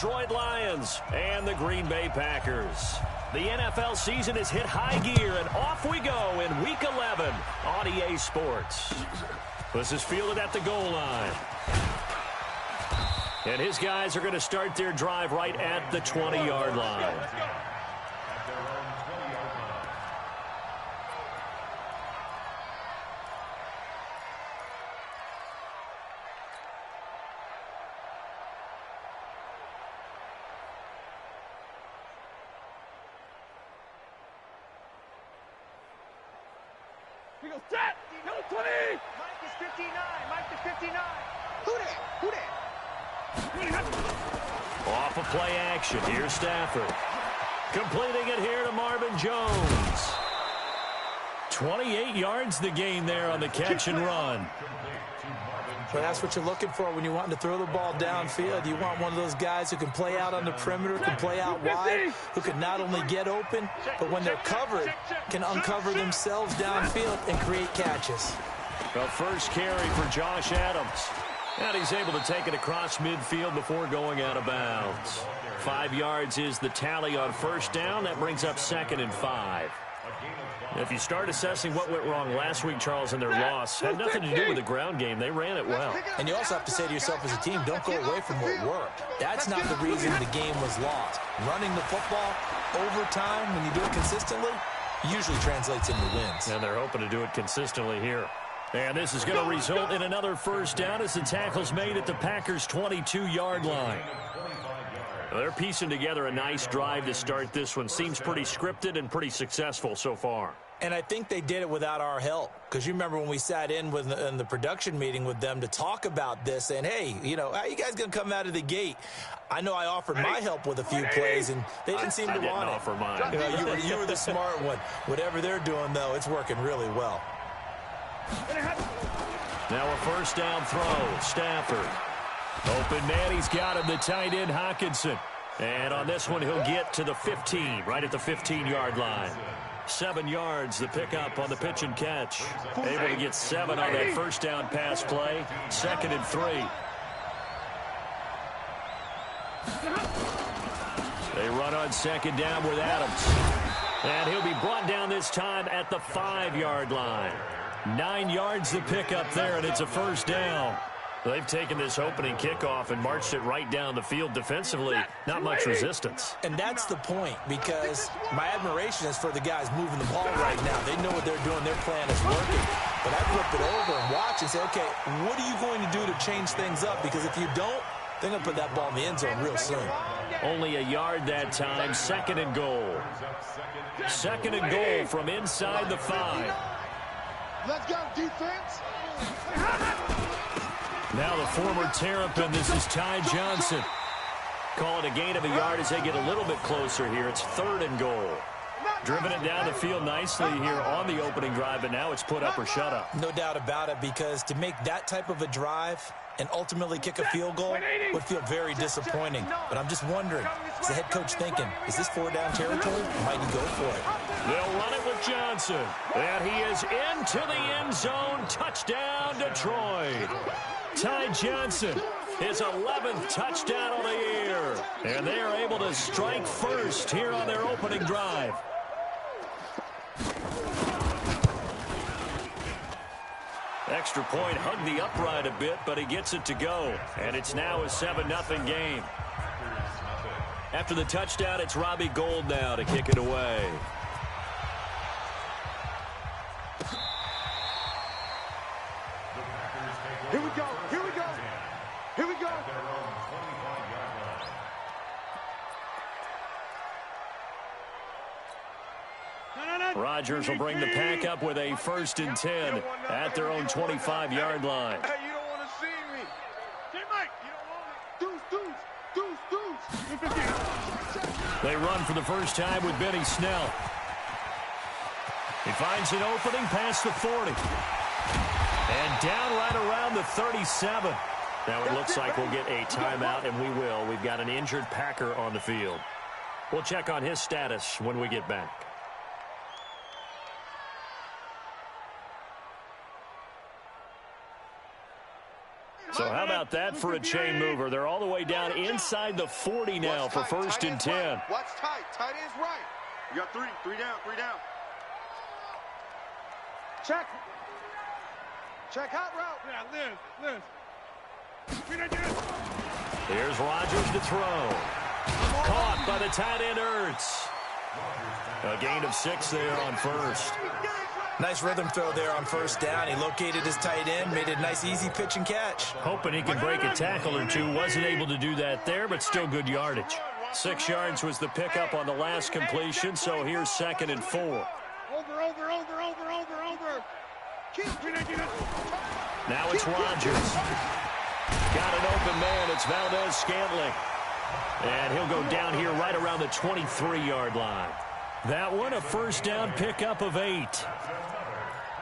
Detroit Lions and the Green Bay Packers. The NFL season has hit high gear, and off we go in Week 11 on EA Sports. This is fielded at the goal line. And his guys are going to start their drive right at the 20-yard line. He goes, set! Number 20! Mike is 59. Mike is 59. Who that? Who that? Off of play action. Here's Stafford. Completing it here to Marvin Jones. 28 yards the gain there on the catch and run. Well, that's what you're looking for when you're wanting to throw the ball downfield. You want one of those guys who can play out on the perimeter, can play out wide, who can not only get open, but when they're covered, can uncover themselves downfield and create catches. The first carry for Josh Adams. And he's able to take it across midfield before going out of bounds. 5 yards is the tally on first down. That brings up 2nd and 5. If you start assessing what went wrong last week, Charles, in their loss, had nothing to do with the ground game. They ran it well. And you also have to say to yourself as a team, don't go away from what worked. That's not the reason the game was lost. Running the football over time, when you do it consistently, usually translates into wins. And they're hoping to do it consistently here. And this is going to result in another first down as the tackle's made at the Packers' 22-yard line. They're piecing together a nice drive to start this one. Seems pretty scripted and pretty successful so far. And I think they did it without our help. Because you remember when we sat in the production meeting with them to talk about this, and hey, you know, how you guys going to come out of the gate? I know I offered my help with a few plays, and they didn't seem to want it. Offer mine. You know, you were the smart one. Whatever they're doing, though, it's working really well. Now a first down throw. Stafford. Open man, he's got him, the tight end Hockenson. And on this one, he'll get to the 15, right at the 15-yard line. 7 yards, the pickup on the pitch and catch. Able to get 7 on that first down pass play. 2nd and 3. They run on 2nd down with Adams. And he'll be brought down this time at the 5-yard line. 9 yards the pickup there, and it's a first down. They've taken this opening kickoff and marched it right down the field defensively. Not much resistance. And that's the point, because my admiration is for the guys moving the ball right now. They know what they're doing. Their plan is working. But I flip it over and watch and say, okay, what are you going to do to change things up? Because if you don't, they're going to put that ball in the end zone real soon. Only a yard that time. 2nd and goal. 2nd and goal from inside the 5. Let's go, defense. Now the former Terrapin, this is Ty Johnson. Call it a gain of a yard as they get a little bit closer here. It's 3rd and goal. Driven it down the field nicely here on the opening drive, but now it's put up or shut up. No doubt about it, because to make that type of a drive and ultimately kick a field goal would feel very disappointing. But I'm just wondering, is the head coach thinking, is this 4-down territory? Or might he go for it? They'll run it with Johnson. And he is into the end zone. Touchdown, Detroit. Ty Johnson, his 11th touchdown on the year. And they are able to strike first here on their opening drive. Extra point hugged the upright a bit, but he gets it to go. And it's now a 7-0 game. After the touchdown, it's Robbie Gould now to kick it away. Here we go. Here we go. Here we go. Rodgers will bring the pack up with a 1st and 10 at their own 25-yard line. Hey, you don't want to see me. Hey, Mike, you don't want me. Deuce. They run for the first time with Benny Snell. He finds an opening past the 40. And down right around the 37. Now it looks like we'll get a timeout, and we will. We've got an injured Packer on the field. We'll check on his status when we get back. So how about about that for a chain mover? They're all the way down inside the 40 now for first and 10. Right. Watch tight. Tight end's right. You got three. Three down. Three down. Check. Check hot route. Yeah, Liz. Here's Rodgers to throw. Caught by the tight end Ertz. A gain of 6 there on first. Nice rhythm throw there on first down. He located his tight end, made it a nice, easy pitch and catch. Hoping he could break a tackle or two. Wasn't able to do that there, but still good yardage. 6 yards was the pickup on the last completion, so here's 2nd and 4. Over. Now it's Rodgers. Got an open man. It's Valdez-Scantling. And he'll go down here right around the 23-yard line. That one, a first down pickup of 8.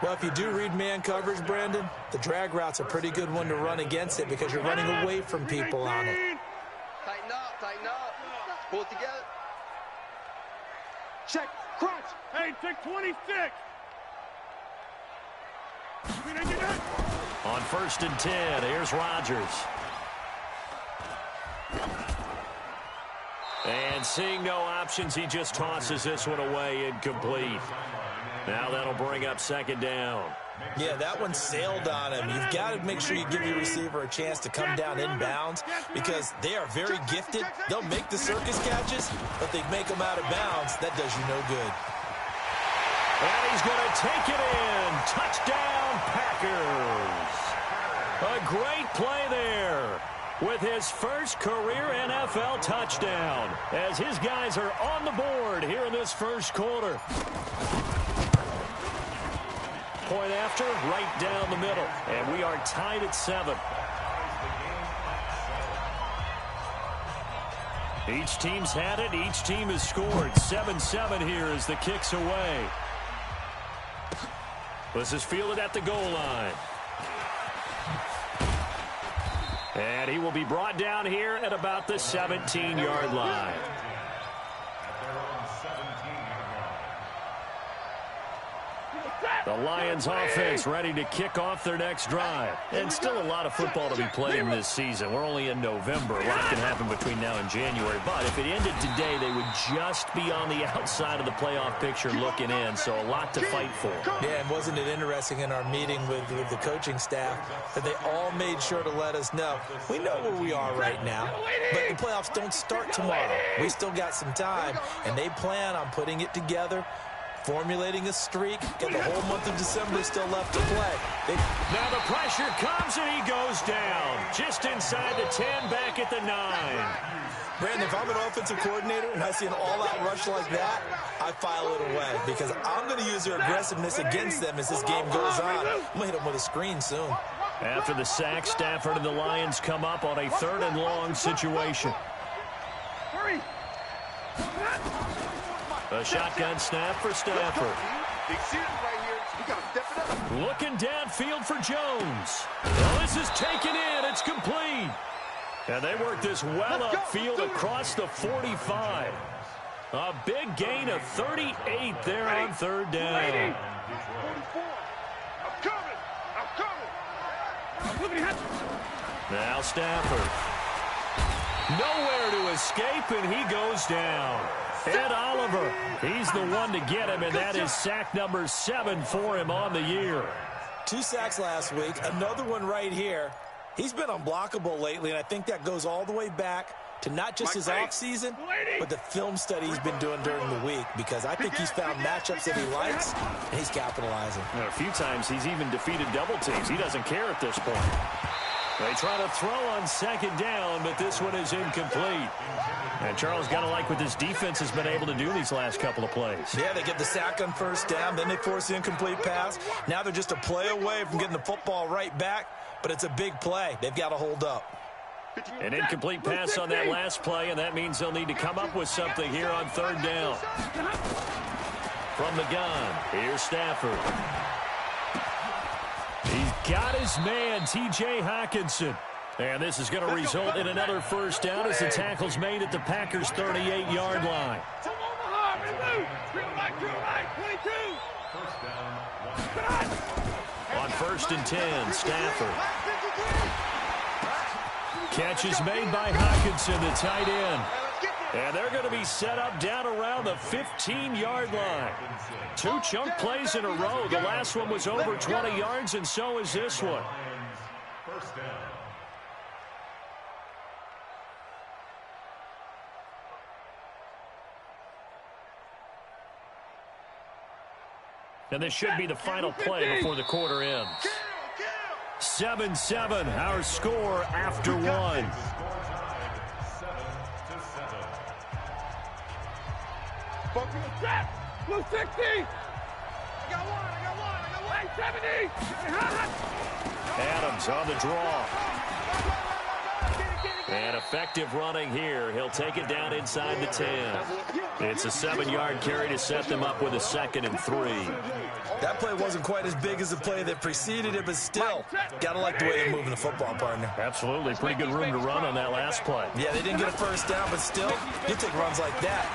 Well, if you do read man coverage, Brandon, the drag route's a pretty good one to run against it because you're running away from people on it. Tighten up. Pull it together. Check, crunch. Hey, take 26. On first and 10, here's Rodgers. And seeing no options, he just tosses this one away, incomplete. Now that'll bring up 2nd down. Yeah, that one sailed on him. You've got to make sure you give your receiver a chance to come down inbounds because they are very gifted. They'll make the circus catches, but they make them out of bounds. That does you no good. And he's going to take it in. Touchdown, Packers. A great play there with his first career NFL touchdown as his guys are on the board here in this first quarter. Point after, right down the middle. And we are tied at 7. Each team's had it. Each team has scored. 7-7 here as the kick's away. This is fielded at the goal line. And he will be brought down here at about the 17-yard line. The Lions offense ready to kick off their next drive. And still a lot of football to be played in this season. We're only in November. A lot can happen between now and January. But if it ended today, they would just be on the outside of the playoff picture looking in. So a lot to fight for. Yeah, and wasn't it interesting in our meeting with the coaching staff that they all made sure to let us know, we know where we are right now, but the playoffs don't start tomorrow. We still got some time, and they plan on putting it together, formulating a streak, and the whole month of December still left to play. Now the pressure comes, and he goes down. Just inside the 10, back at the 9. Brandon, if I'm an offensive coordinator and I see an all-out rush like that, I file it away because I'm going to use their aggressiveness against them as this game goes on. I'm going to hit them with a screen soon. After the sack, Stafford and the Lions come up on a 3rd and long situation. Hurry. A shotgun snap for Stafford. Looking downfield for Jones. Well, this is taken in. It's complete. And they work this well upfield across the 45. A big gain of 38 there on 3rd down. Now Stafford. Nowhere to escape, and he goes down. Ed Oliver, he's the one to get him, and that is sack number 7 for him on the year. 2 sacks last week, another one right here. He's been unblockable lately, and I think that goes all the way back to not just his offseason, but the film study he's been doing during the week, because I think he's found matchups that he likes, and he's capitalizing. And a few times he's even defeated double teams. He doesn't care at this point. They try to throw on 2nd down, but this one is incomplete. And Charles got to like what this defense has been able to do these last couple of plays. Yeah, they get the sack on 1st down, then they force the incomplete pass. Now they're just a play away from getting the football right back, but it's a big play. They've got to hold up. An incomplete pass on that last play, and that means they'll need to come up with something here on 3rd down. From the gun, here's Stafford. He's got his man, T.J. Hawkinson. And this is going to result in another 1st down as the tackle's made at the Packers' 38-yard line. On 1st and 10, Stafford. Catch is made by Hockenson, the tight end. And they're going to be set up down around the 15-yard line. 2 chunk plays in a row. The last one was over 20 yards, and so is this one. First down. And this should be the final play before the quarter ends. 7-7, our score after 1. Blue 60. I got one. 70. Adams on the draw. And effective running here. He'll take it down inside the 10. It's a 7-yard carry to set them up with a 2nd and 3. That play wasn't quite as big as the play that preceded it, but still, gotta like the way they're moving the football, partner. Absolutely. Pretty good room to run on that last play. Yeah, they didn't get a first down, but still, you take runs like that.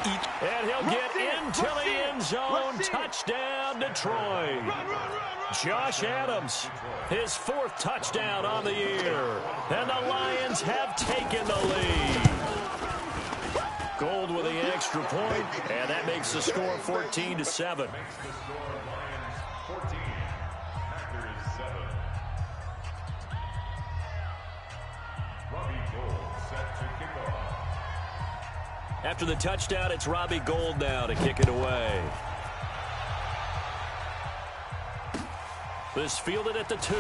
And he'll get into the end zone. Touchdown, Detroit. Josh Adams, his 4th touchdown on the year. And the Lions have taken the lead. Gold with the extra point, and that makes the score 14-7. After the touchdown, it's Robbie Gould now to kick it away. This fielded at the 2.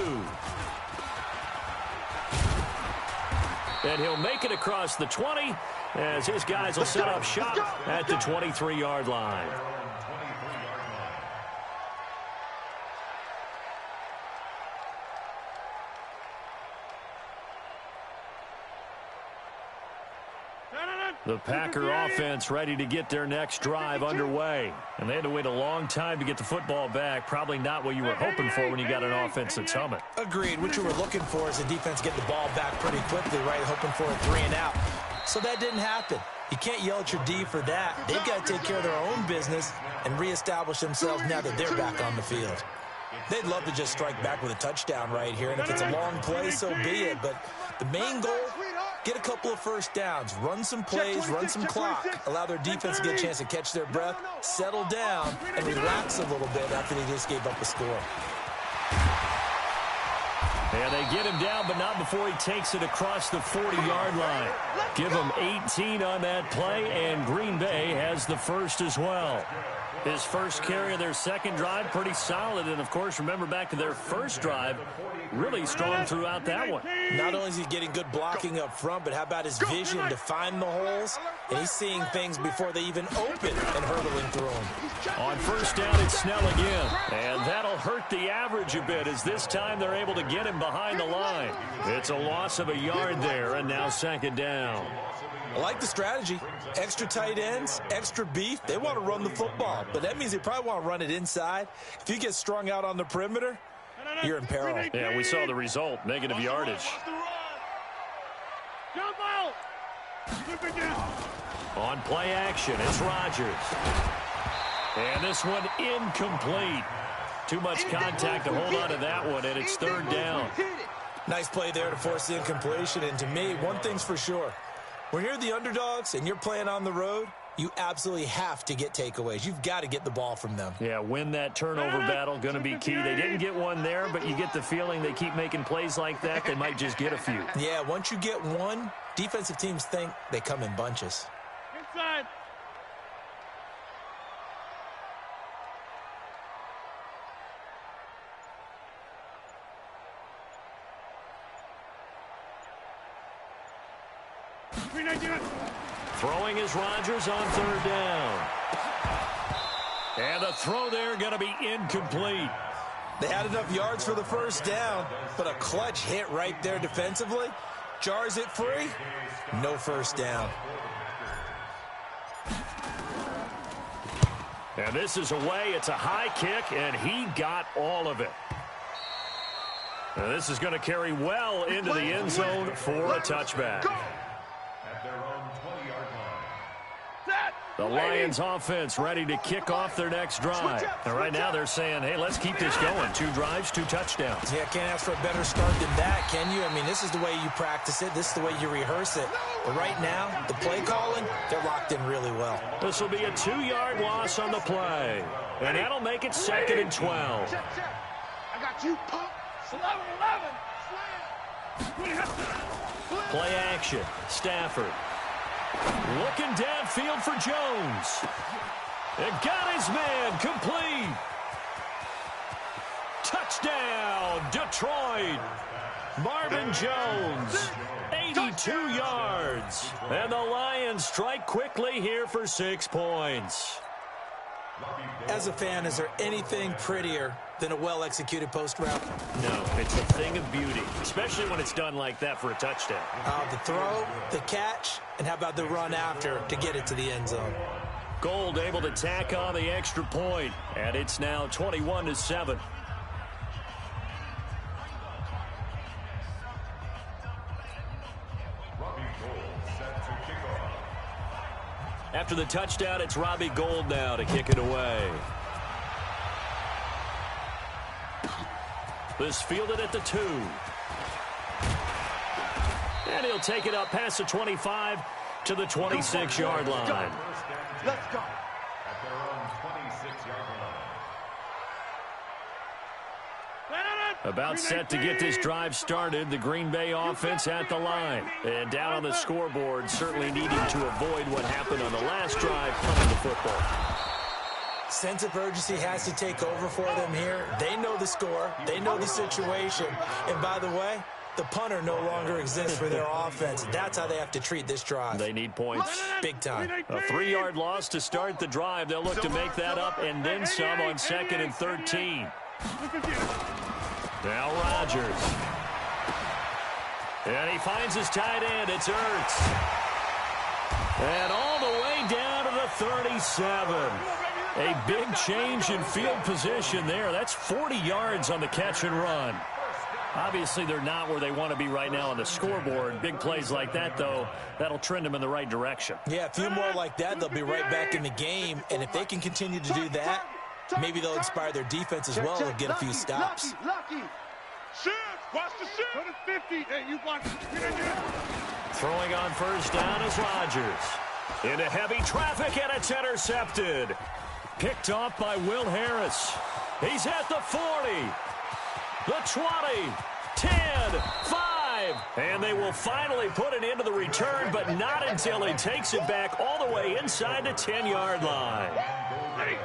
And he'll make it across the 20 as his guys will set up shop at the 23-yard line. The Packer offense ready to get their next drive underway. And they had to wait a long time to get the football back. Probably not what you were hoping for when you got an offense that's humming. Agreed. What you were looking for is the defense getting the ball back pretty quickly, right? Hoping for a 3 and out. So that didn't happen. You can't yell at your D for that. They've got to take care of their own business and reestablish themselves now that they're back on the field. They'd love to just strike back with a touchdown right here. And if it's a long play, so be it. But the main goal, get a couple of first downs, run some plays, run some clock, allow their defense to get a chance to catch their breath, settle down, and relax a little bit after they just gave up a score. And they get him down, but not before he takes it across the 40-yard line. Give him 18 on that play, and Green Bay has the first as well. His first carry of their second drive, pretty solid. And, of course, remember back to their first drive, really strong throughout that one. Not only is he getting good blocking up front, but how about his vision to find the holes? And he's seeing things before they even open and hurdling through them. On first down, it's Snell again. And that'll hurt the average a bit as this time they're able to get him behind the line. It's a loss of a yard there, and now 2nd down. I like the strategy. Extra tight ends, extra beef. They want to run the football, but that means they probably want to run it inside. If you get strung out on the perimeter, you're in peril. Yeah, we saw the result, negative yardage. On play action, it's Rodgers. And this one incomplete. Too much contact to hold on to that one, and it's 3rd down. Nice play there to force the incompletion, and to me, one thing's for sure. When you're the underdogs and you're playing on the road, you absolutely have to get takeaways. You've got to get the ball from them. Yeah, win that turnover battle, going to be key. They didn't get one there, but you get the feeling they keep making plays like that, they might just get a few. Yeah, once you get one, defensive teams think they come in bunches. Inside. Throwing is Rodgers on 3rd down. And the throw there going to be incomplete. They had enough yards for the first down, but a clutch hit right there defensively. Jars it free. No first down. And this is away. It's a high kick, and he got all of it. And this is going to carry well into the end zone for a touchback. At their own 20-yard line. Set. The Lions offense ready to kick off their next drive. And right now they're saying, hey, let's keep this going. 2 drives, 2 touchdowns. Yeah, can't ask for a better start than that, can you? I mean, this is the way you practice it. This is the way you rehearse it. But right now, the play calling, they're locked in really well. This will be a 2-yard loss on the play. And that'll make it 2nd and 12. Check. I got you, pump. 11. Play action. Stafford. Looking downfield for Jones. It got his man complete. Touchdown, Detroit. Marvin Jones, 82 yards. And the Lions strike quickly here for 6 points. As a fan, is there anything prettier than a well-executed post route? No, it's a thing of beauty, especially when it's done like that for a touchdown. The throw, the catch, and how about the run after to get it to the end zone? Gold able to tack on the extra point, and it's now 21-7. After the touchdown, it's Robbie Gould now to kick it away. This fielded at the 2. And he'll take it up past the 25 to the 26-yard line. Let's go. At their own 26-yard line. About set to get this drive started, the Green Bay offense at the line. And down on the scoreboard, certainly needing to avoid what happened on the last drive, punting the football. Sense of urgency has to take over for them here. They know the score. They know the situation. And by the way, the punter no longer exists for their offense. That's how they have to treat this drive. They need points. Big time. A 3-yard loss to start the drive. They'll look to make that up and then some on 2nd and 13. Now Rodgers. And he finds his tight end. It's Ertz. And all the way down to the 37. A big change in field position there. That's 40 yards on the catch and run. Obviously, they're not where they want to be right now on the scoreboard. Big plays like that, though, that'll trend them in the right direction. Yeah, a few more like that, they'll be right back in the game. And if they can continue to do that, maybe they'll inspire their defense as well and get a few stops. Lucky. Shift. Watch the shift. Go to 50. Hey, you block. Get in there. Throwing on first down is Rodgers. Into heavy traffic, and it's intercepted. Picked off by Will Harris. He's at the 40. The 20, 10, 5, and they will finally put an end to the return, but not until he takes it back all the way inside the 10-yard line.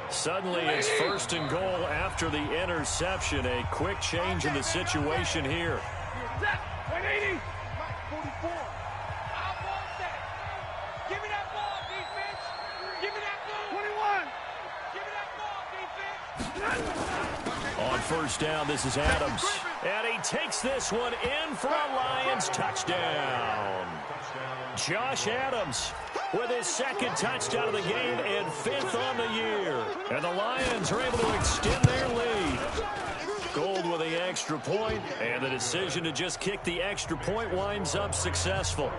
Suddenly it's 1st and goal after the interception. A quick change in the situation here. 180. 44. I want that. Give me that ball, defense. Give me that ball. 21. Give me that ball, defense. On first down, this is Adams. And he takes this one in for a Lions touchdown. Josh Adams with his 2nd touchdown of the game and 5th on the year. And the Lions are able to extend their lead. Gould with the extra point, and the decision to just kick the extra point winds up successful.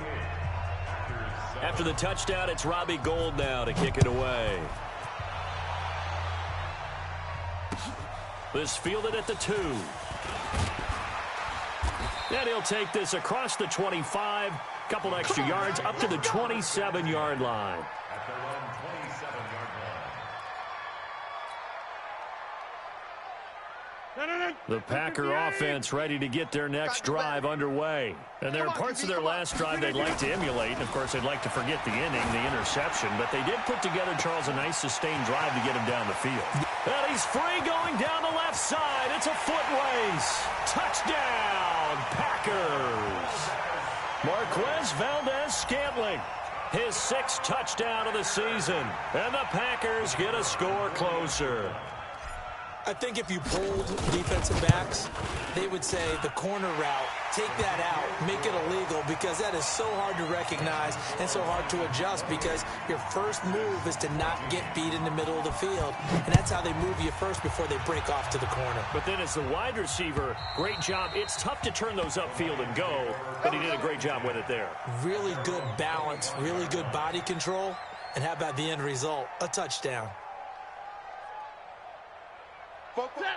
After the touchdown, it's Robbie Gould now to kick it away. This fielded at the 2. And he'll take this across the 25, couple extra yards, up to the 27-yard line. At their own 27-yard line. The Packer offense ready to get their next drive underway. And there are parts of their last drive they'd like to emulate. And, of course, they'd like to forget the inning, the interception. But they did put together, Charles, a nice sustained drive to get him down the field. And he's free going down the left side. It's a foot race. Touchdown, Packers. Marquez Valdez-Scantling, his 6th touchdown of the season. And the Packers get a score closer. I think if you polled defensive backs, they would say the corner route, take that out, make it illegal, because that is so hard to recognize and so hard to adjust, because your first move is to not get beat in the middle of the field. And that's how they move you first before they break off to the corner. But then as the wide receiver, great job. It's tough to turn those upfield and go, but he did a great job with it there. Really good balance, really good body control. And how about the end result? A touchdown.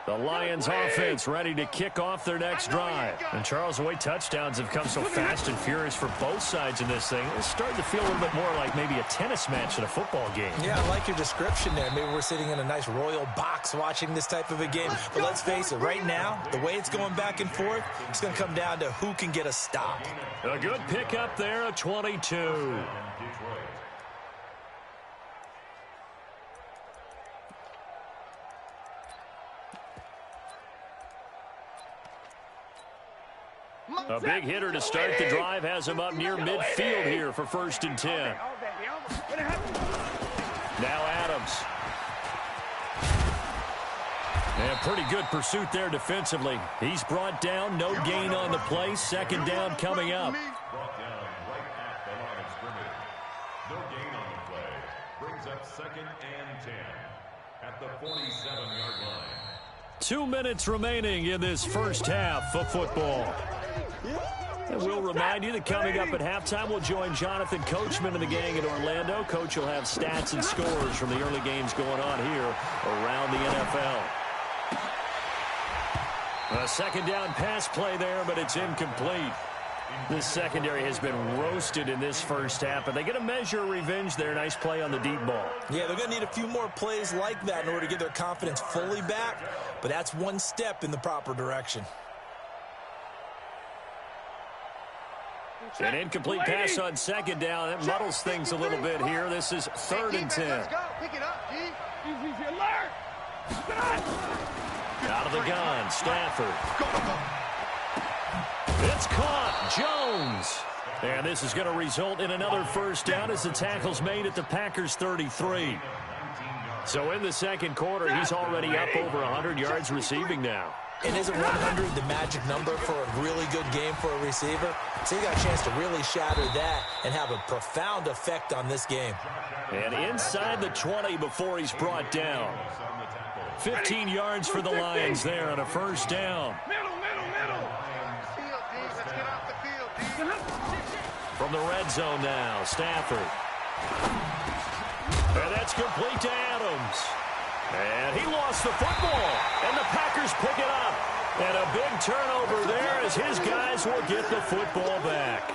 The Lions offense ready to kick off their next drive. And Charles, the way touchdowns have come so fast and furious for both sides in this thing, it's starting to feel a little bit more like maybe a tennis match in a football game. Yeah, I like your description there. Maybe we're sitting in a nice royal box watching this type of a game. But let's face it, right now, the way it's going back and forth, it's going to come down to who can get a stop. A good pickup there, a 22. A big hitter to start the drive has him up near midfield here for 1st and 10. Now Adams. And pretty good pursuit there defensively. He's brought down, no gain on the play. 2nd down coming up. Brought down right at the line of scrimmage. No gain on the play. Brings up 2nd and 10 at the 47-yard line. 2 minutes remaining in this first half of football. And we'll remind you that coming up at halftime, we'll join Jonathan Coachman and the gang in Orlando. Coach will have stats and scores from the early games going on here around the NFL. A 2nd down pass play there, but it's incomplete. This secondary has been roasted in this first half, but they get a measure of revenge there. Nice play on the deep ball. Yeah, they're going to need a few more plays like that in order to get their confidence fully back, but that's one step in the proper direction. An incomplete pass on 2nd down. That muddles things a little bit here. This is 3rd and 10. Let's go. Pick it up, G. Easy, alert. Out of the gun, Stafford. It's caught, Jones. And this is going to result in another 1st down as the tackle's made at the Packers' 33. So in the 2nd quarter, he's already up over 100 yards receiving now. And isn't 100 the magic number for a really good game for a receiver? So you got a chance to really shatter that and have a profound effect on this game. And inside the 20 before he's brought down. 15 yards for the Lions there on a 1st down. Middle. Field, D. Let's get off the field, D. From the red zone now, Stafford. And that's complete to Adams. And he lost the football. And the Packers pick it up. And a big turnover there as his guys will get the football back.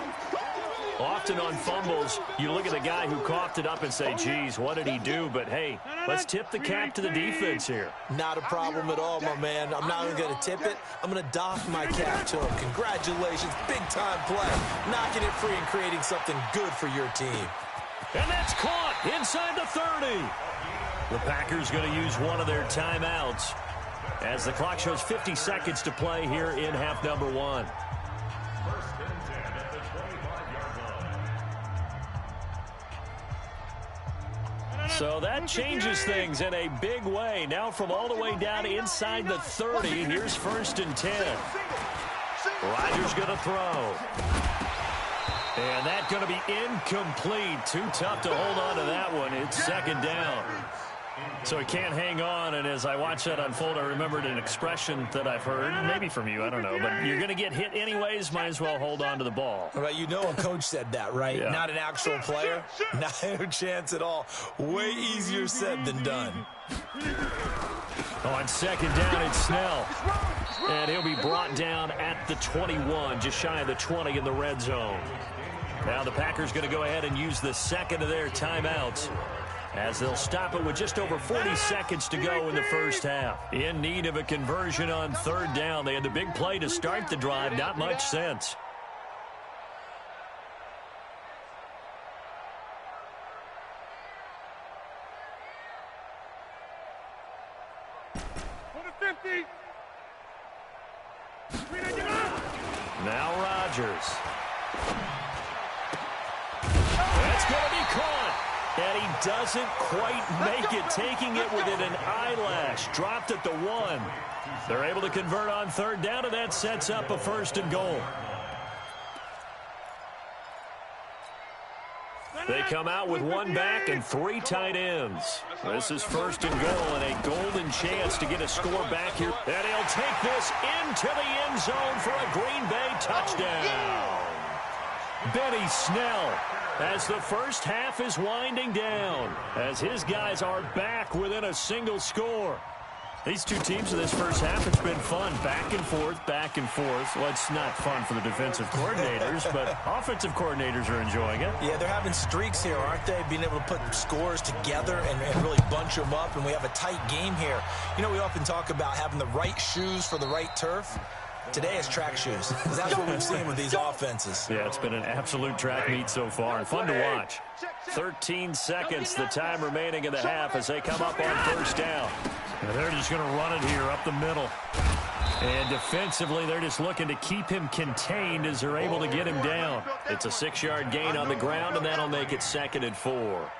Often on fumbles, you look at the guy who coughed it up and say, geez, what did he do? But, hey, let's tip the cap to the defense here. Not a problem at all, my man. I'm not even going to tip it. I'm going to doff my cap to him. Congratulations. Big-time play. Knocking it free and creating something good for your team. And that's caught inside the 30. The Packers going to use one of their timeouts as the clock shows 50 seconds to play here in half number 1. 1st and 10 at the 25-yard line. So that changes things in a big way. Now from all the way down inside the 30, here's 1st and 10. Rodgers going to throw. And that's going to be incomplete. Too tough to hold on to that one. It's 2nd down. So he can't hang on, and as I watch that unfold, I remembered an expression that I've heard, maybe from you, I don't know, but you're going to get hit anyways, might as well hold on to the ball. Right, you know a coach said that, right? Yeah. Not an actual player. Not a chance at all. Way easier said than done. On 2nd down, it's Snell. And he'll be brought down at the 21, just shy of the 20 in the red zone. Now the Packers going to go ahead and use the 2nd of their timeouts, as they'll stop it with just over 40 seconds to go in the first half. In need of a conversion on 3rd down. They had the big play to start the drive. Not much sense. Now Rodgers. That's going to be caught. And he doesn't quite make it, taking it within an eyelash. Dropped at the 1. They're able to convert on 3rd down, and that sets up a 1st and goal. They come out with 1 back and 3 tight ends. This is 1st and goal, and a golden chance to get a score back here. And he'll take this into the end zone for a Green Bay touchdown. Benny Snell. as the first half is winding down, as his guys are back within a single score. These two teams in this first half, it's been fun. Back and forth, back and forth. Well, it's not fun for the defensive coordinators, but offensive coordinators are enjoying it. Yeah, they're having streaks here, aren't they? Being able to put scores together and really bunch them up, and we have a tight game here. You know, we often talk about having the right shoes for the right turf. Today is track shoes, because that's what we've seen with these offenses. Yeah, it's been an absolute track meet so far, and fun to watch. 13 seconds, the time remaining in the half as they come up on first down. And they're just going to run it here up the middle. And defensively, they're just looking to keep him contained as they're able to get him down. It's a 6-yard gain on the ground, and that'll make it 2nd and 4.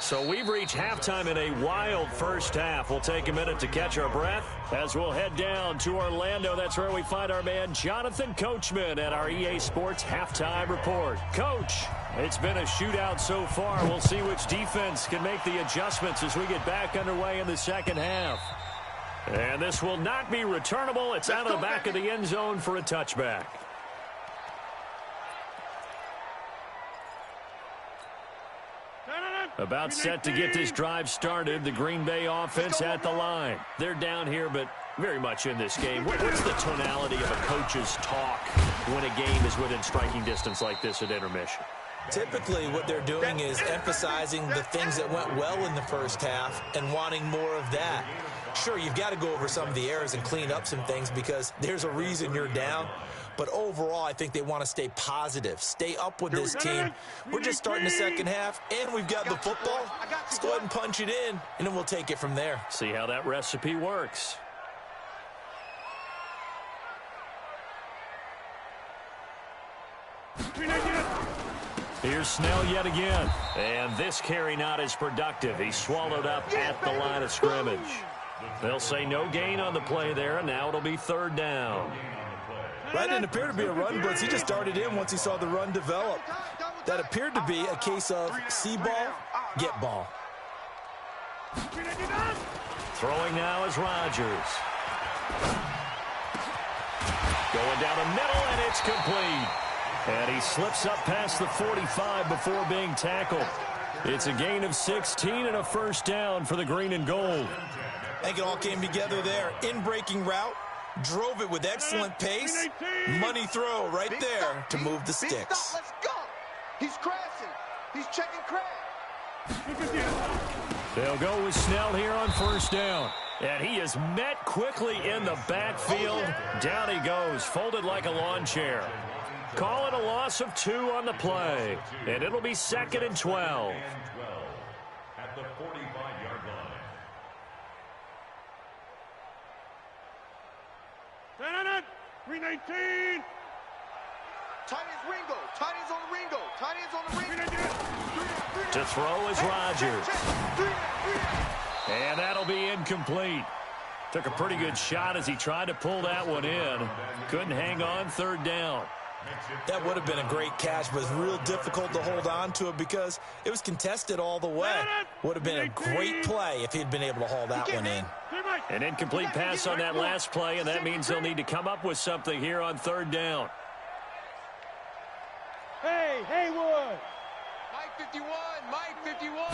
So we've reached halftime in a wild first half. We'll take a minute to catch our breath as we'll head down to Orlando. That's where we find our man Jonathan Coachman at our EA Sports Halftime Report. Coach, it's been a shootout so far. We'll see which defense can make the adjustments as we get back underway in the second half. And this will not be returnable. It's out of the back of the end zone for a touchback. About set to get this drive started. The Green Bay offense at the line. They're down here, but very much in this game. What's the tonality of a coach's talk when a game is within striking distance like this at intermission? Typically, what they're doing is emphasizing the things that went well in the first half and wanting more of that. Sure, you've got to go over some of the errors and clean up some things because there's a reason you're down. But overall, I think they want to stay positive, stay up with this team. We're just starting the second half, and we've got the football. Let's go ahead and punch it in, and then we'll take it from there. See how that recipe works. Here's Snell yet again. And this carry not as productive. He's swallowed up at the line of scrimmage. They'll say no gain on the play there, and now it'll be 3rd down. That didn't appear to be a run blitz. He just started in once he saw the run develop. That appeared to be a case of see ball, get ball. Throwing now is Rodgers. Going down the middle, and it's complete. And he slips up past the 45 before being tackled. It's a gain of 16 and a first down for the green and gold. I think it all came together there. In-breaking route. Drove it with excellent pace. Money throw right there to move the sticks. Let's go. He's crashing. He's checking crash. They'll go with Snell here on first down. And he is met quickly in the backfield. Down he goes, folded like a lawn chair. Call it a loss of 2 on the play. And it'll be 2nd and 12. At the 45-yard line. Tight ends Ringo. Tight ends on the Ringo. Tight ends on the Ringo. To throw is Rodgers. And that'll be incomplete. Took a pretty good shot as he tried to pull that one in. Couldn't hang on, 3rd down. That would have been a great catch, but it's real difficult to hold on to it because it was contested all the way. Would have been a great play if he'd been able to haul that one in. An incomplete pass on that last play, and that means they'll need to come up with something here on 3rd down. Hey, Haywood. Mike 51, Mike 51.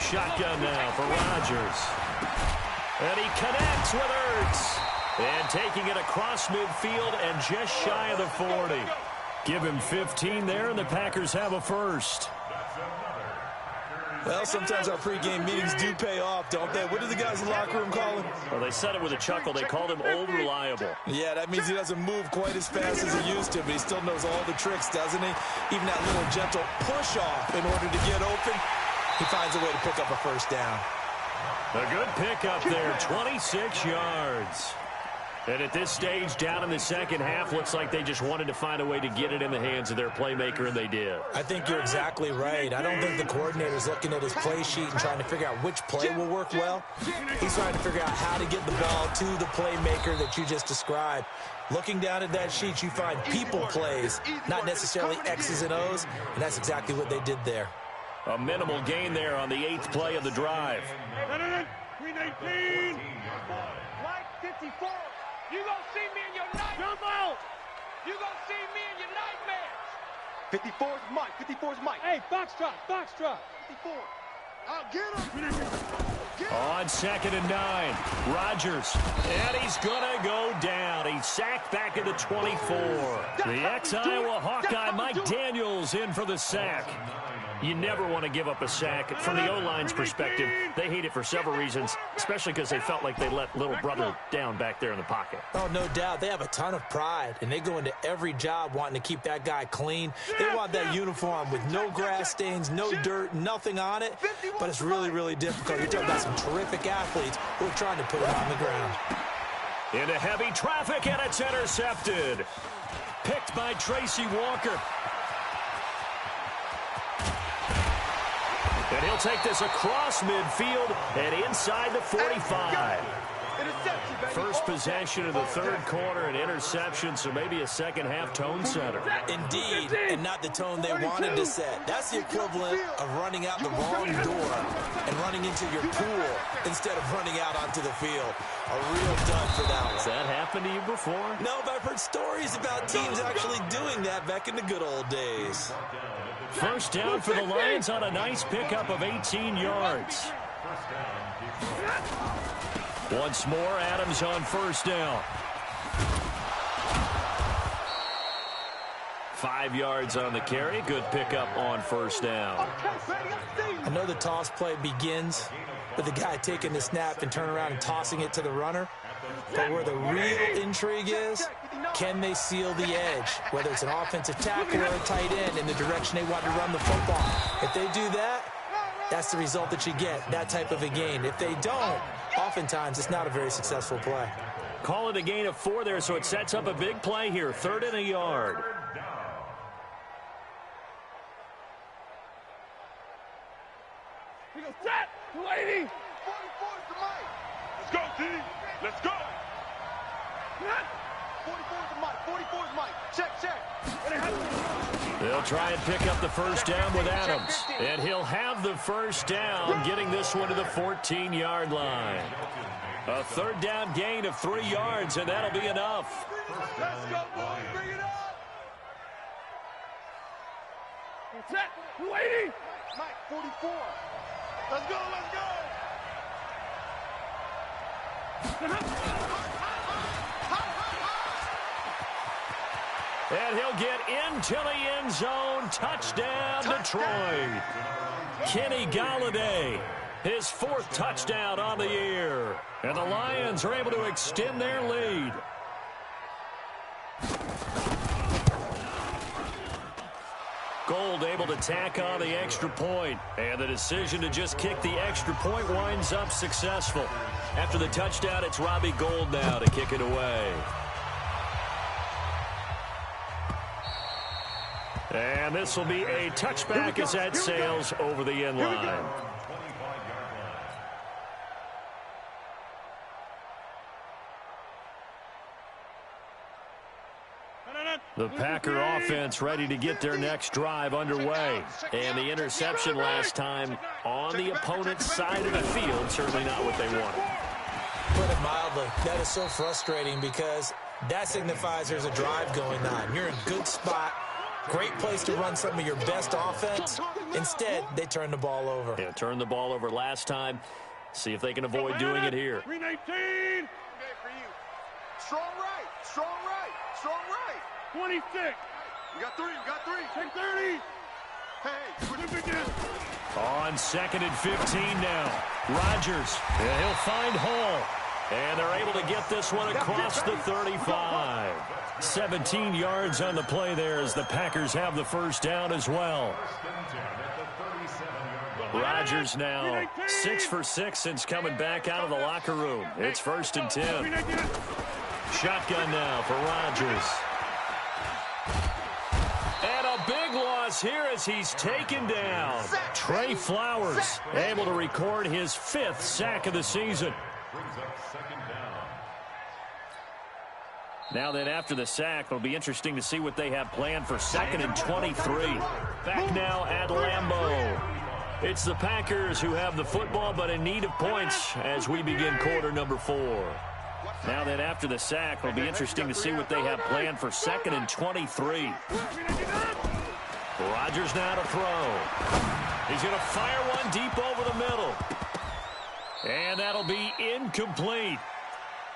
Shotgun now for Rodgers. And he connects with Ertz. And taking it across midfield and just shy of the 40. Give him 15 there, and the Packers have a first. Well, sometimes our pregame meetings do pay off, don't they? What do the guys in the locker room call him? Well, they said it with a chuckle. They called him Old Reliable. Yeah, that means he doesn't move quite as fast as he used to, but he still knows all the tricks, doesn't he? Even that little gentle push-off in order to get open, he finds a way to pick up a first down. A good pickup there, 26 yards. And at this stage, down in the second half, looks like they just wanted to find a way to get it in the hands of their playmaker, and they did. I think you're exactly right. I don't think the coordinator's looking at his play sheet and trying to figure out which play will work well. He's trying to figure out how to get the ball to the playmaker that you just described. Looking down at that sheet, you find people plays, not necessarily X's and O's, and that's exactly what they did there. A minimal gain there on the 8th play of the drive. 319. Mike 54. You gonna see me in your nightmares. Jump out. You gonna see me in your nightmares. 54 is Mike. 54 is Mike. Hey, box drop. 54. I'll get him. On 2nd and 9, Rodgers, and he's going to go down. He's sacked back at the 24. The ex-Iowa Hawkeye Mike Daniels in for the sack. You never want to give up a sack. From the O-line's perspective, they hate it for several reasons, especially because they felt like they let little brother down back there in the pocket. Oh, no doubt. They have a ton of pride, and they go into every job wanting to keep that guy clean. They want that uniform with no grass stains, no dirt, nothing on it. But it's really, really difficult. You're talking about some terrific athletes who are trying to put it on the ground. Into heavy traffic, and it's intercepted. Picked by Tracy Walker. And he'll take this across midfield and inside the 45. First possession of the third quarter, an interception, so maybe a second-half tone setter. Indeed, and not the tone they wanted to set. That's the equivalent of running out the wrong door and running into your pool instead of running out onto the field. A real dud for that one. Has that happened to you before? No, but I've heard stories about teams actually doing that back in the good old days. First down for the Lions on a nice pickup of 18 yards. Once more, Adams on first down. 5 yards on the carry. Good pickup on first down. I know the toss play begins with the guy taking the snap and turning around and tossing it to the runner. But where the real intrigue is, can they seal the edge, whether it's an offensive tackle or a tight end, in the direction they want to run the football? If they do that, that's the result that you get, that type of a gain. If they don't, oftentimes it's not a very successful play. Call it a gain of 4 there, so it sets up a big play here. 3rd and a yard. He goes, set, 280. 44 is the mic. Let's go, T. Let's go. 44 is the mic. 44 is Mike. Check. They'll try and pick up the first down with Adams. And he'll have the first down, getting this one to the 14-yard line. A 3rd down gain of 3 yards, and that'll be enough. Let's go, boys. Bring it up. Set, 280. Mike, 44. Let's go. And he'll get into the end zone. Touchdown, Detroit. Kenny Golladay, his 4th touchdown on the year. And the Lions are able to extend their lead. Gold able to tack on the extra point. And the decision to just kick the extra point winds up successful. After the touchdown, it's Robbie Gould now to kick it away. And this will be a touchback as that sails over the end line. The Packer offense ready to get their next drive underway. And the interception last time on the opponent's side of the field, certainly not what they wanted. Put it mildly, that is so frustrating because that signifies there's a drive going on. You're in a good spot. Great place to run some of your best offense. Instead, they turn the ball over. Yeah, turned the ball over last time. See if they can avoid doing it here. 319. Strong right. 26. You got 3. Take 30. Hey, on 2nd and 15 now. Rodgers, and he'll find Hall. And they're able to get this one across the 35. 17 yards on the play there as the Packers have the first down as well. Rodgers now 6 for 6 since coming back out of the locker room. It's 1st and 10. Shotgun now for Rodgers. And a big loss here as he's taken down. Trey Flowers able to record his 5th sack of the season. Now then, after the sack, it'll be interesting to see what they have planned for 2nd and 23. Back now at Lambeau. It's the Packers who have the football, but in need of points as we begin quarter number 4. Now then, after the sack, it'll be interesting to see what they have planned for 2nd and 23. Rodgers now to throw. He's going to fire one deep over the middle. And that'll be incomplete.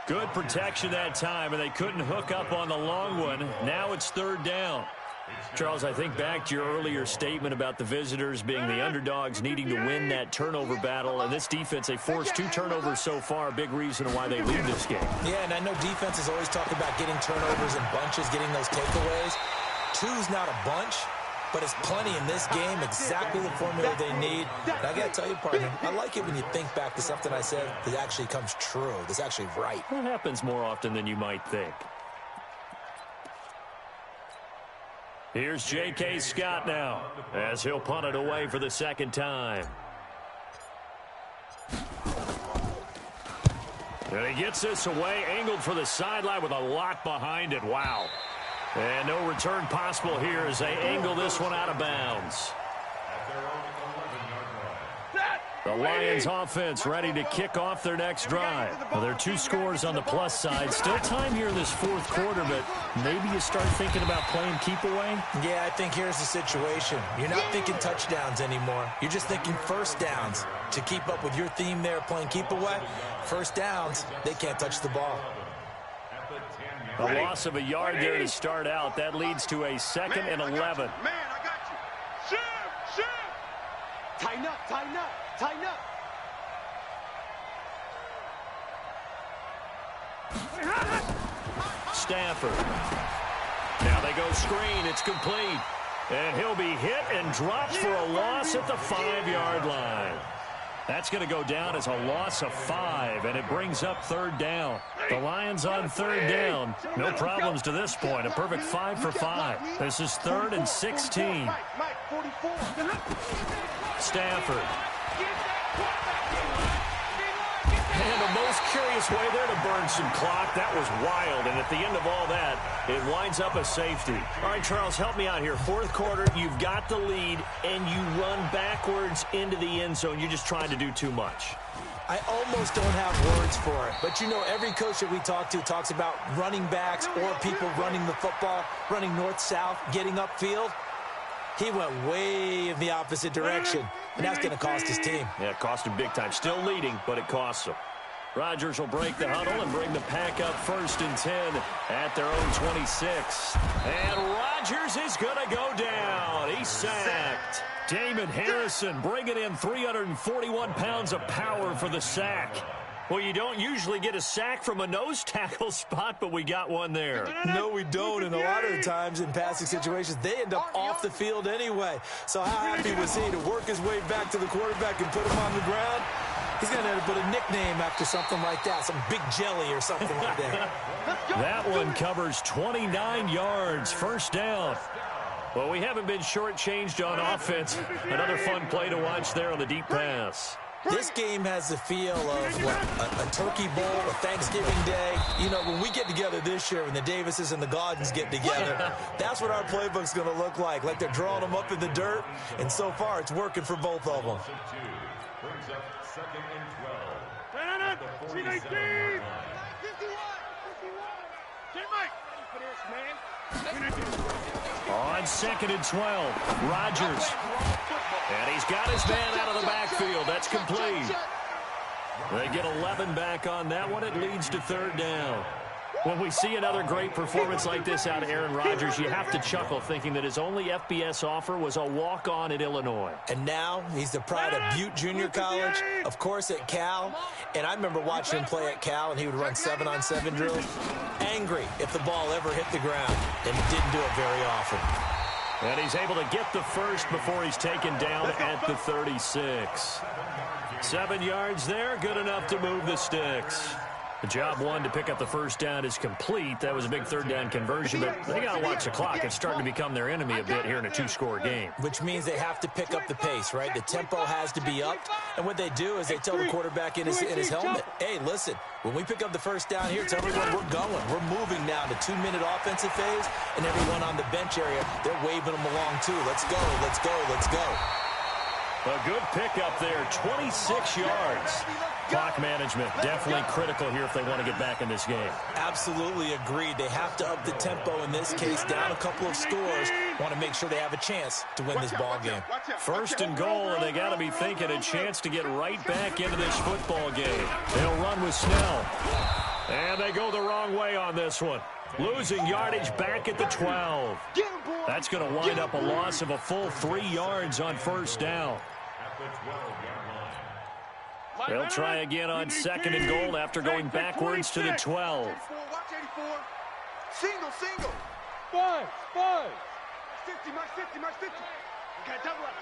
Good protection that time, and they couldn't hook up on the long one. Now it's third down. Charles, I think back to your earlier statement about the visitors being the underdogs needing to win that turnover battle. And this defense, they forced 2 turnovers so far, a big reason why they lead this game. Yeah, and I know defenses always talk about getting turnovers in bunches, getting those takeaways. 2's not a bunch, but it's plenty in this game, exactly the formula they need. And I got to tell you, partner, I like it when you think back to something I said that actually comes true, that's actually right. It happens more often than you might think. Here's J.K. Scott now, as he'll punt it away for the second time. And he gets this away, angled for the sideline with a lot behind it. Wow. And no return possible here as they angle this one out of bounds. The Lions offense ready to kick off their next drive. Well, there are 2 scores on the plus side. Still time here in this fourth quarter, but maybe you start thinking about playing keep away? Yeah, I think here's the situation. You're not thinking touchdowns anymore. You're just thinking first downs. To keep up with your theme there, playing keep away, first downs, they can't touch the ball. A loss of a yard there to start out. That leads to a 2nd and 11. Man, I got you. Shoot! Tighten up, tighten up. Tighten up. Stafford. Now they go screen. It's complete. And he'll be hit and dropped for a loss at the 5-yard line. That's going to go down as a loss of 5, and it brings up third down. The Lions on third down. No problems to this point. A perfect 5 for 5. This is 3rd and 16. Stafford. And the most curious way there to burn some clock. That was wild. And at the end of all that, it winds up a safety. All right, Charles, help me out here. Fourth quarter, you've got the lead, and you run backwards into the end zone. You're just trying to do too much. I almost don't have words for it. But, you know, every coach that we talk to talks about running backs or people running the football, running north-south, getting upfield. He went way in the opposite direction, and that's going to cost his team. Yeah, it cost him big time. Still leading, but it costs him. Rodgers will break the huddle and bring the pack up 1st and 10 at their own 26. And Rodgers is going to go down. He's sacked. Damon Harrison bringing in 341 pounds of power for the sack. Well, you don't usually get a sack from a nose tackle spot, but we got one there. No, we don't. And a lot of the times in passing situations, they end up off the field anyway. So how happy was he to work his way back to the quarterback and put him on the ground? He's going to end up with a nickname after something like that, some big jelly or something like that. That one covers 29 yards, first down. Well, we haven't been shortchanged on offense. Another fun play to watch there on the deep pass. This game has the feel of a turkey bowl, a Thanksgiving day. You know, when we get together this year, when the Davises and the Gaudens get together, that's what our playbook's going to look like they're drawing them up in the dirt, and so far it's working for both of them. Brings up 2nd and 12. At the 47-yard line. On 2nd and 12, Rodgers. And he's got his man out of the backfield. That's complete. They get 11 back on that one. It leads to third down. When we see another great performance like this out of Aaron Rodgers, you have to chuckle thinking that his only FBS offer was a walk-on at Illinois. And now he's the pride of Butte Junior College, of course at Cal. And I remember watching him play at Cal, and he would run 7-on-7 drills. Angry if the ball ever hit the ground, and he didn't do it very often. And he's able to get the first before he's taken down at the 36. 7 yards there, good enough to move the sticks. The job one to pick up the first down is complete. That was a big third down conversion, but they got to watch the clock. It's starting to become their enemy a bit here in a 2-score game. Which means they have to pick up the pace, right? The tempo has to be up. And what they do is they tell the quarterback in his helmet, hey, listen, when we pick up the first down here, tell everyone we're going. We're moving now to 2-minute offensive phase, and everyone on the bench area, they're waving them along too. Let's go, let's go, let's go. A good pickup there, 26 yards. Clock management, definitely critical here if they want to get back in this game. Absolutely agreed. They have to up the tempo in this case, down a couple of scores. Want to make sure they have a chance to win this ball game. First and goal, and they got to be thinking a chance to get right back into this football game. They'll run with Snell. And they go the wrong way on this one. Losing yardage back at the 12. That's going to wind up a loss of a full 3 yards on first down. They'll try again on second and goal after going backwards to the 12. Watch 84. Single. 5. 50, march 50. Okay, double up.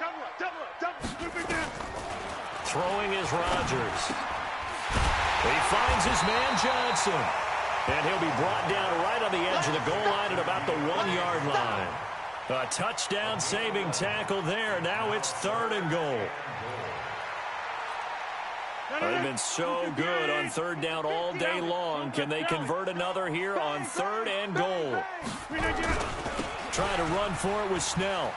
Throwing is Rodgers. He finds his man Johnson. And he'll be brought down right on the edge of the goal line at about the 1-yard line. A touchdown-saving tackle there. Now it's third and goal. They've been so good on third down all day long. Can they convert another here on third and goal? Trying to run for it with Snell.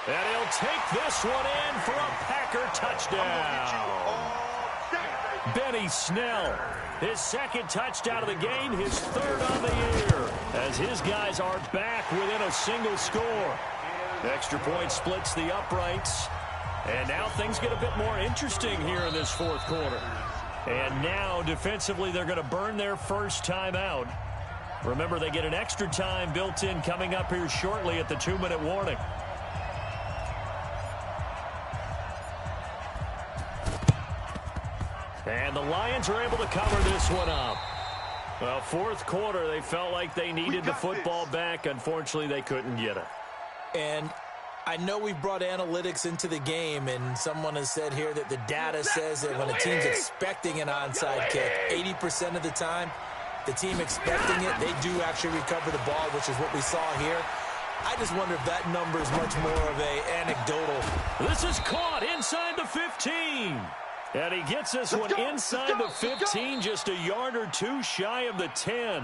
And he'll take this one in for a Packer touchdown. Benny Snell, his second touchdown of the game, his third on the year, as his guys are back within a single score. Extra point splits the uprights. And now things get a bit more interesting here in this fourth quarter. And now, defensively, they're going to burn their first time out. Remember, they get an extra time built in coming up here shortly at the 2-minute warning. And the Lions are able to cover this one up. Well, fourth quarter, they felt like they needed the football back. Unfortunately, they couldn't get it. And I know we've brought analytics into the game, and someone has said here that the data says that when a team's expecting an onside kick, 80% of the time, the team expecting it, they do actually recover the ball, which is what we saw here. I just wonder if that number is much more of a anecdotal. This is caught inside the 15. And he gets this one inside the 15, just a yard or two shy of the 10.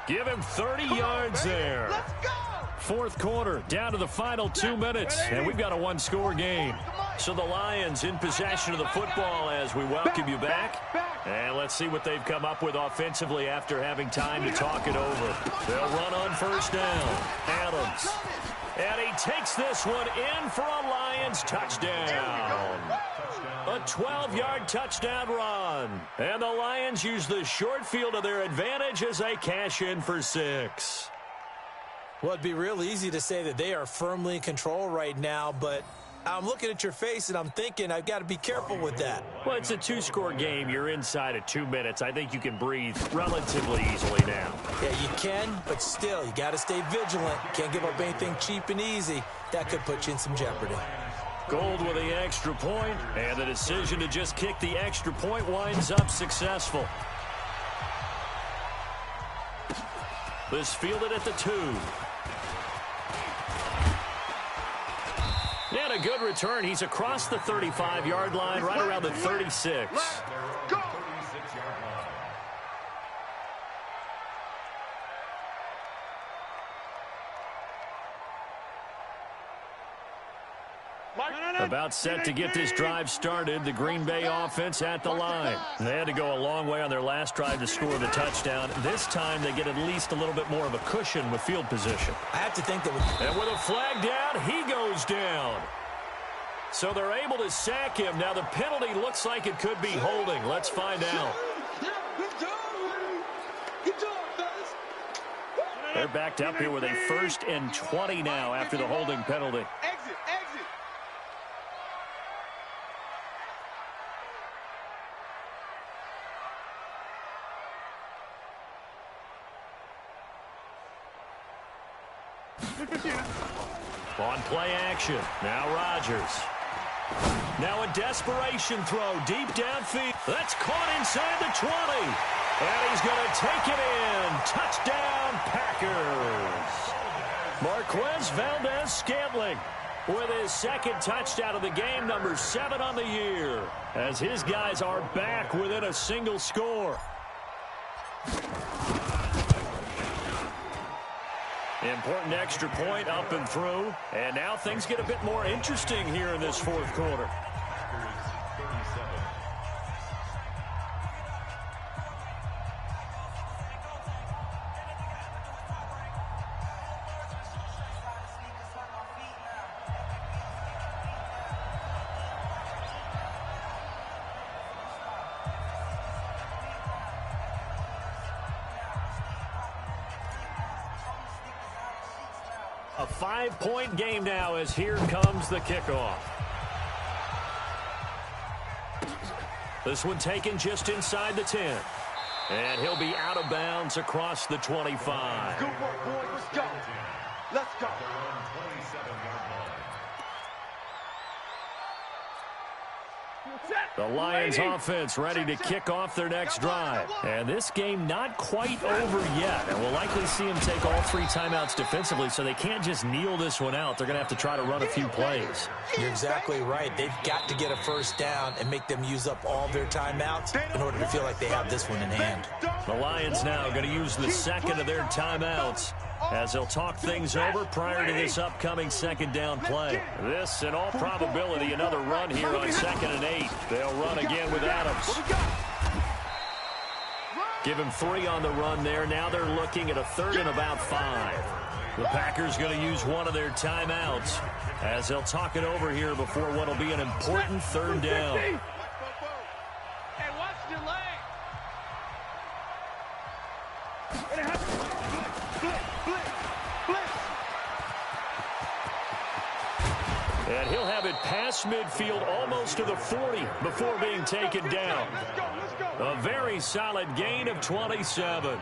Give him 30 yards there. Let's go! Fourth quarter, down to the final 2 minutes, and we've got a one-score game. So the Lions in possession of the football as we welcome you back. And let's see what they've come up with offensively after having time to talk it over. They'll run on first down. Adams. And he takes this one in for a Lions touchdown. A 12-yard touchdown run. And the Lions use the short field to their advantage as they cash in for 6. Well, it'd be real easy to say that they are firmly in control right now, but I'm looking at your face and I'm thinking I've got to be careful with that. Well, it's a 2-score game. You're inside of 2 minutes. I think you can breathe relatively easily now. Yeah, you can, but still, you got to stay vigilant. Can't give up anything cheap and easy. That could put you in some jeopardy. Gold with the extra point, and the decision to just kick the extra point winds up successful. This fielded at the 2. And a good return. He's across the 35-yard line, right around the 36. Go! About set to get this drive started. The Green Bay offense at the line. They had to go a long way on their last drive to score the touchdown. This time they get at least a little bit more of a cushion with field position. I have to think that And with a flag down, he goes down. So they're able to sack him. Now the penalty looks like it could be holding. Let's find out. They're backed up here with a 1st and 20 now after the holding penalty. Exit. On play action. Now Rodgers. Now a desperation throw deep downfield. That's caught inside the 20. And he's going to take it in. Touchdown, Packers. Marquez Valdez-Scantling with his second touchdown of the game, number 7 on the year, as his guys are back within a single score. Important extra point up and through. And now things get a bit more interesting here in this fourth quarter. A 5-point game now as here comes the kickoff. This one taken just inside the 10. And he'll be out of bounds across the 25. Good work, boys. Let's go. Let's go. The Lions offense ready to kick off their next drive. And this game not quite over yet. And we'll likely see them take all 3 timeouts defensively, so they can't just kneel this one out. They're going to have to try to run a few plays. You're exactly right. They've got to get a first down and make them use up all their timeouts in order to feel like they have this one in hand. The Lions now going to use the second of their timeouts as they'll talk things over prior to this upcoming second down play. This, in all probability, another run here on 2nd and 8. They'll run again with Adams. Give him 3 on the run there. Now they're looking at a 3rd and about 5. The Packers going to use one of their timeouts as they'll talk it over here before what will be an important 3rd down. Hey, watch the leg. And he'll have it past midfield almost to the 40 before being taken down. A very solid gain of 27.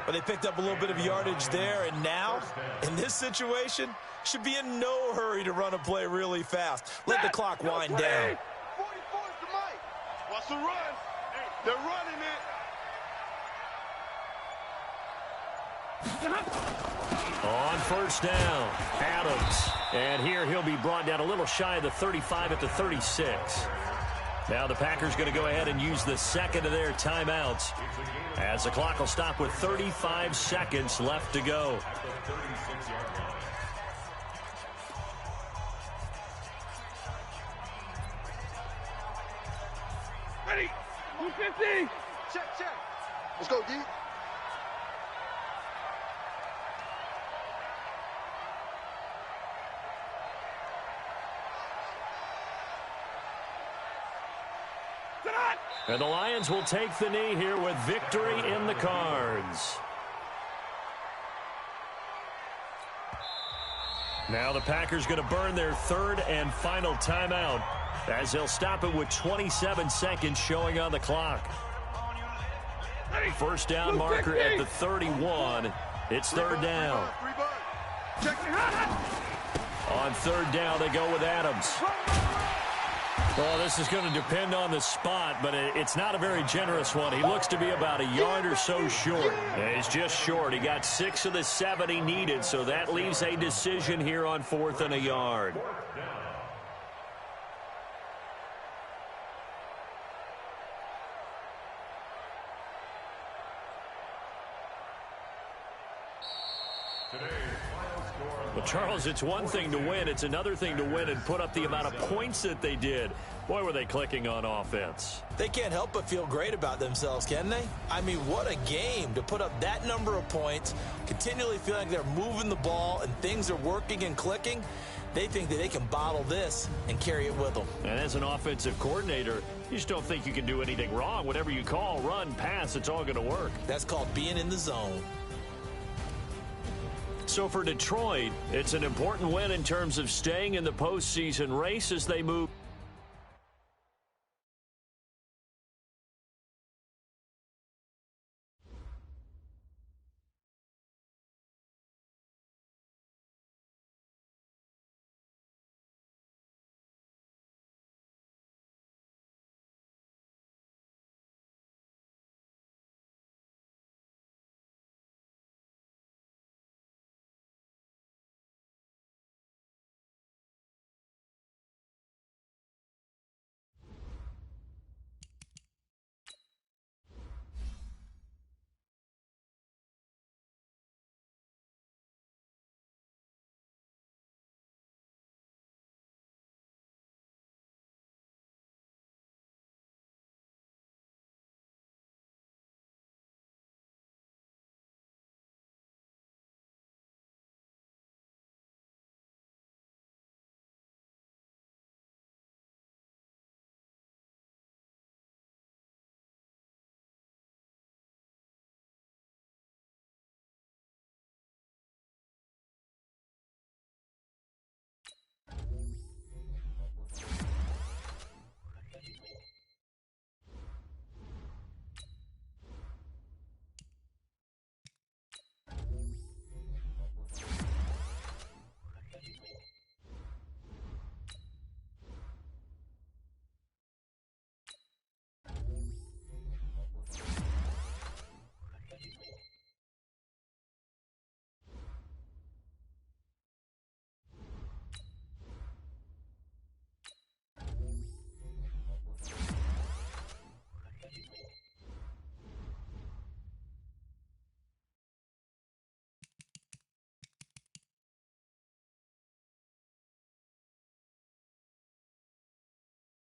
But they picked up a little bit of yardage there, and now, in this situation, should be in no hurry to run a play really fast. Let the clock wind down. 44 is the mic. Watch the run. They're running it. On first down, Adams. And here he'll be brought down a little shy of the 35 at the 36. Now the Packers going to go ahead and use the second of their timeouts as the clock will stop with 35 seconds left to go. Ready. 250. Check. Let's go, D. And the Lions will take the knee here with victory in the cards. Now the Packers going to burn their 3rd and final timeout as they'll stop it with 27 seconds showing on the clock. First down marker at the 31. It's 3rd down. On 3rd down, they go with Adams. Well, this is going to depend on the spot, but it's not a very generous one. He looks to be about a yard or so short. And he's just short. He got 6 of the 7 he needed, so that leaves a decision here on 4th and a yard. Well, Charles, it's one thing to win. It's another thing to win and put up the amount of points that they did. Boy, were they clicking on offense. They can't help but feel great about themselves, can they? I mean, what a game to put up that number of points, continually feeling like they're moving the ball and things are working and clicking. They think that they can bottle this and carry it with them. And as an offensive coordinator, you just don't think you can do anything wrong. Whatever you call, run, pass, it's all going to work. That's called being in the zone. So for Detroit, it's an important win in terms of staying in the postseason race as they move.